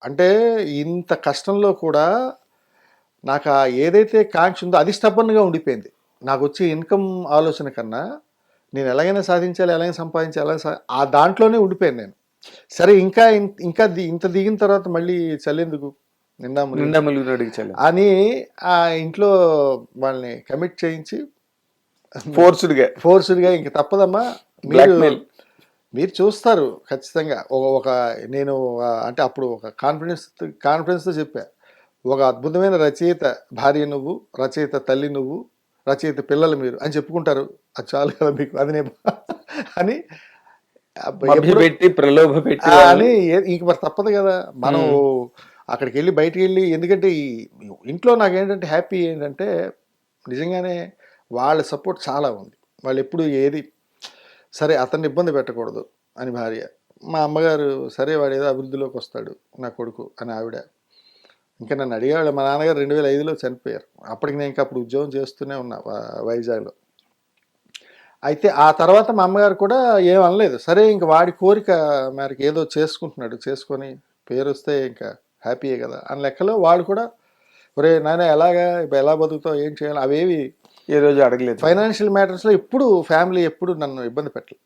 అంటే ఇంత కష్టంలో కూడా నాకు ఏదైతే కాంక్ష ఉందో అది స్టబ్బన్గా ఉండిపోయింది. నాకు వచ్చే ఇన్కమ్ ఆలోచన కన్నా నేను ఎలాగైనా సాధించాలి, ఎలాగైనా సంపాదించాలి, ఆ దాంట్లోనే ఉండిపోయాను నేను. సరే ఇంకా ఇంకా ఇంత దిగిన తర్వాత మళ్ళీ చల్లెందుకు నిండా మునిగినోడికి చలి అని ఆ ఇంట్లో వాళ్ళని కమిట్ చేయించి ఫోర్స్డ్గా ఇంక తప్పదమ్మా, మీరు చూస్తారు ఖచ్చితంగా. ఒక నేను అంటే అప్పుడు ఒక కాన్ఫిడెన్స్తో చెప్పా, ఒక అద్భుతమైన రచయిత భార్య నువ్వు, రచయిత తల్లి నువ్వు, రచయిత పిల్లలు మీరు అని చెప్పుకుంటారు, అది చాలు కదా మీకు, అది నేను అని పెట్టి ప్రలోభ పెట్టి అని ఇంక మరి తప్పదు కదా. మనం అక్కడికి వెళ్ళి బయటికి వెళ్ళి, ఎందుకంటే ఈ ఇంట్లో నాకేంటంటే హ్యాపీ ఏంటంటే నిజంగానే వాళ్ళ సపోర్ట్ చాలా ఉంది. వాళ్ళు ఎప్పుడు ఏది సరే అతన్ని ఇబ్బంది పెట్టకూడదు అని భార్య, మా అమ్మగారు సరే వాడు ఏదో అభివృద్ధిలోకి వస్తాడు నా కొడుకు అని ఆవిడ. ఇంకా నన్ను అడిగాడు, మా నాన్నగారు 2005లో చనిపోయారు. అప్పటికి నేను ఇంకా అప్పుడు ఉద్యోగం చేస్తూనే ఉన్నా వైజాగ్లో. అయితే ఆ తర్వాత మా అమ్మగారు కూడా ఏం అనలేదు. సరే ఇంక వాడి కోరిక మేరకు ఏదో చేసుకుంటున్నాడు, చేసుకొని పేరు వస్తే ఇంకా హ్యాపీయే కదా అని లెక్కలో వాళ్ళు కూడా, ఒరే నాయన ఎలాగా ఎలా బతుకుతావు, ఏం చేయాలి, అవేవి ఏ రోజు అడగలేదు. ఫైనాన్షియల్ మ్యాటర్స్లో ఎప్పుడు ఫ్యామిలీ ఎప్పుడు నన్ను ఇబ్బంది పెట్టలేదు.